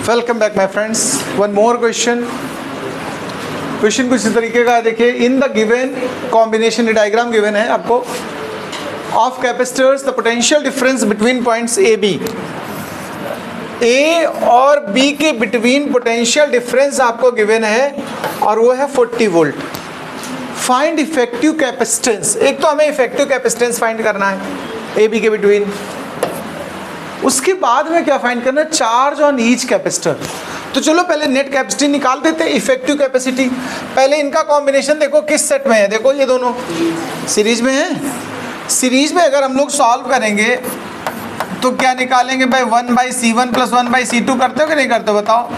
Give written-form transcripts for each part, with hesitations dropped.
Welcome back my friends. One more question कुछ इस तरीके का है। देखिए, in the given combination diagram given है आपको of capacitors the potential difference between points A B. A और बी के बिटवीन पोटेंशियल डिफरेंस आपको गिवन है और वो है 40 वोल्ट। Find effective capacitance. एक तो हमें इफेक्टिव कैपेसिटेंस फाइंड करना है ए बी के बिटवीन, उसके बाद में क्या फाइंड करना है, चार्ज ऑन ईच कैपेसिटर। तो चलो पहले नेट कैपेसिटी निकाल देते हैं, इफेक्टिव कैपेसिटी। पहले इनका कॉम्बिनेशन देखो किस सेट में है। देखो ये दोनों सीरीज में है। सीरीज में अगर हम लोग सॉल्व करेंगे तो क्या निकालेंगे भाई, 1/C1 + 1/C2 करते हो कि नहीं करते हो बताओ।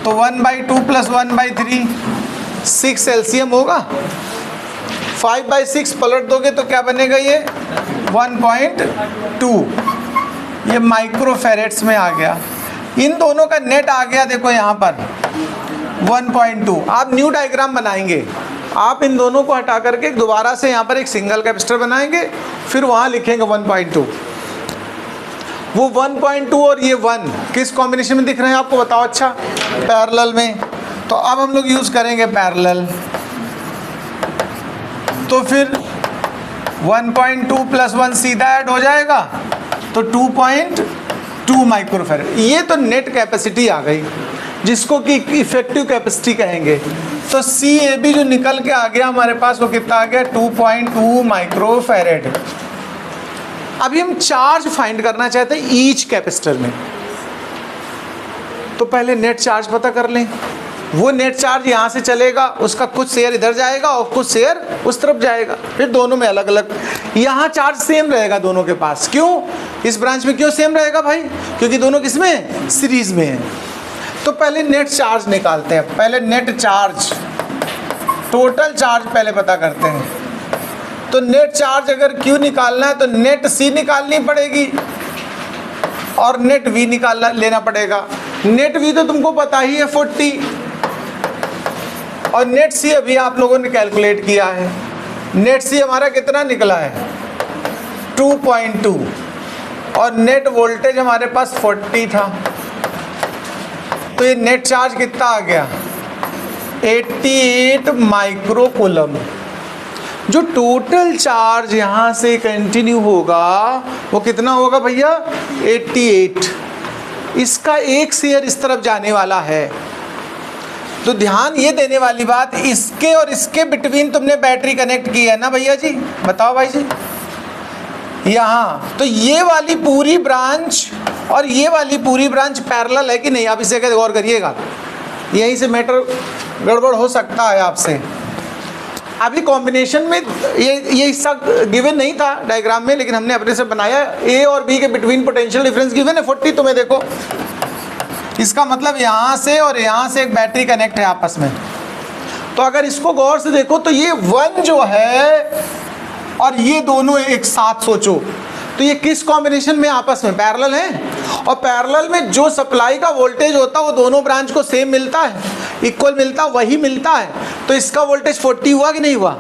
तो 1/2 + 1/3 6 एलसीएम होगा। 5/6 पलट दोगे तो क्या बनेगा, ये 1.2। ये माइक्रोफेरेट्स में आ गया। इन दोनों का नेट आ गया देखो यहाँ पर 1.2। आप न्यू डायग्राम बनाएंगे, आप इन दोनों को हटा करके दोबारा से यहाँ पर एक सिंगल कैपेसिटर बनाएंगे, फिर वहाँ लिखेंगे 1.2। वो 1.2 और ये 1 किस कॉम्बिनेशन में दिख रहे हैं आपको बताओ। अच्छा, पैरेलल में। तो अब हम लोग यूज़ करेंगे पैरेलल। तो फिर 1.2 + 1 सीधा ऐड हो जाएगा तो 2.2 माइक्रोफैराड। ये तो नेट कैपेसिटी आ गई जिसको कि इफेक्टिव कैपेसिटी कहेंगे। तो सी ए बी जो निकल के आ गया हमारे पास वो कितना आ गया, 2.2 माइक्रोफैराड। अभी हम चार्ज फाइंड करना चाहते हैं ईच कैपेसिटर में। तो पहले नेट चार्ज पता कर लें। वो नेट चार्ज यहाँ से चलेगा, उसका कुछ शेयर इधर जाएगा और कुछ शेयर उस तरफ जाएगा, फिर दोनों में अलग अलग। यहाँ चार्ज सेम रहेगा दोनों के पास। क्यों, इस ब्रांच में क्यों सेम रहेगा भाई, क्योंकि दोनों किसमें, सीरीज में है। तो पहले नेट चार्ज निकालते हैं। पहले नेट चार्ज, टोटल चार्ज पहले पता करते हैं। तो नेट चार्ज अगर क्यू निकालना है तो नेट सी निकालनी पड़ेगी और नेट वी निकालना लेना पड़ेगा। नेट वी तो तुमको पता ही है 40 और नेट सी अभी आप लोगों ने कैलकुलेट किया है। नेट सी हमारा कितना निकला है, 2.2 और नेट वोल्टेज हमारे पास 40 था। तो ये नेट चार्ज कितना आ गया, 88 माइक्रोकूलम। जो टोटल चार्ज यहाँ से कंटिन्यू होगा वो कितना होगा भैया, 88। इसका एक शेयर इस तरफ जाने वाला है। तो ध्यान ये देने वाली बात, इसके और इसके बिटवीन तुमने बैटरी कनेक्ट की है ना भैया जी, बताओ भाई जी। यहाँ तो ये वाली पूरी ब्रांच और ये वाली पूरी ब्रांच पैरेलल है कि नहीं, आप इसे गौर करिएगा। यहीं से मैटर गड़बड़ हो सकता है आपसे। अभी कॉम्बिनेशन में ये हिस्सा गिवन नहीं था डायग्राम में, लेकिन हमने अपने से बनाया। ए और बी के बिटवीन पोटेंशियल डिफरेंस गिवन है 40। तुम्हें देखो, इसका मतलब यहाँ से और यहाँ से एक बैटरी कनेक्ट है आपस में। तो अगर इसको गौर से देखो तो ये 1 जो है और ये दोनों एक साथ सोचो तो ये किस कॉम्बिनेशन में आपस में पैरेलल है। और पैरेलल में जो सप्लाई का वोल्टेज होता है वो दोनों ब्रांच को सेम मिलता है, इक्वल मिलता, वही मिलता है। तो इसका वोल्टेज 40 हुआ कि नहीं हुआ,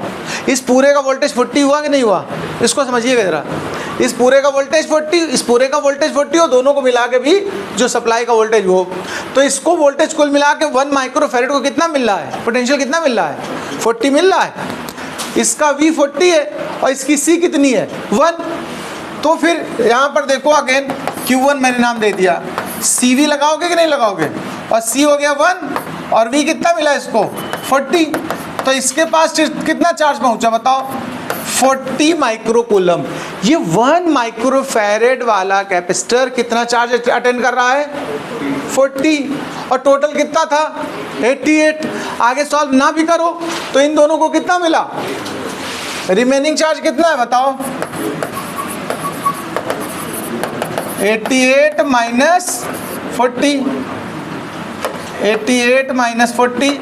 इस पूरे का वोल्टेज 40 हुआ कि नहीं हुआ, इसको समझिएगा ज़रा। इस पूरे का वोल्टेज 40, इस पूरे का वोल्टेज 40 और दोनों को मिला के भी जो सप्लाई का वोल्टेज वो, तो इसको वोल्टेज कुल मिला के 1 माइक्रोफैराड को कितना मिल रहा है, पोटेंशियल कितना मिल रहा है, 40 मिल रहा है। इसका V 40 है और इसकी C कितनी है, 1। तो फिर यहाँ पर देखो अगेन Q1 मैंने नाम दे दिया, CV लगाओगे कि नहीं लगाओगे, और C हो गया 1 और V कितना मिला इसको, 40। तो इसके पास कितना चार्ज पहुँचा बताओ, 40 माइक्रोकूलम। ये 1 माइक्रोफैराड वाला कैपेसिटर कितना चार्ज अटेंड कर रहा है, 40। और टोटल कितना था, 88। आगे सॉल्व ना भी करो तो इन दोनों को कितना मिला, रिमेनिंग चार्ज कितना है बताओ, 88 minus 40। 88 minus 40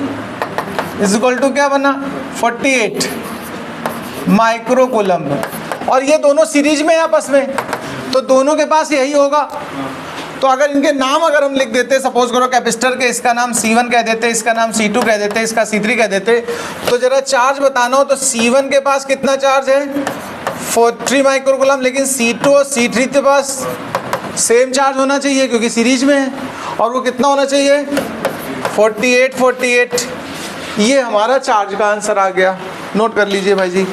is equal to क्या बना, 48 माइक्रोकूलम। और ये दोनों सीरीज में है आपस में, तो दोनों के पास यही होगा। तो अगर इनके नाम अगर हम लिख देते, सपोज करो कैपेसिटर के, इसका नाम C1 कह देते, इसका नाम C2 कह देते, इसका C3 कह देते, तो जरा चार्ज बताना हो तो C1 के पास कितना चार्ज है, 40 माइक्रोकूलम, लेकिन C2 और C3 के पास सेम चार्ज होना चाहिए क्योंकि सीरीज में है, और वो कितना होना चाहिए 48 48। ये हमारा चार्ज का आंसर आ गया, नोट कर लीजिए भाई जी।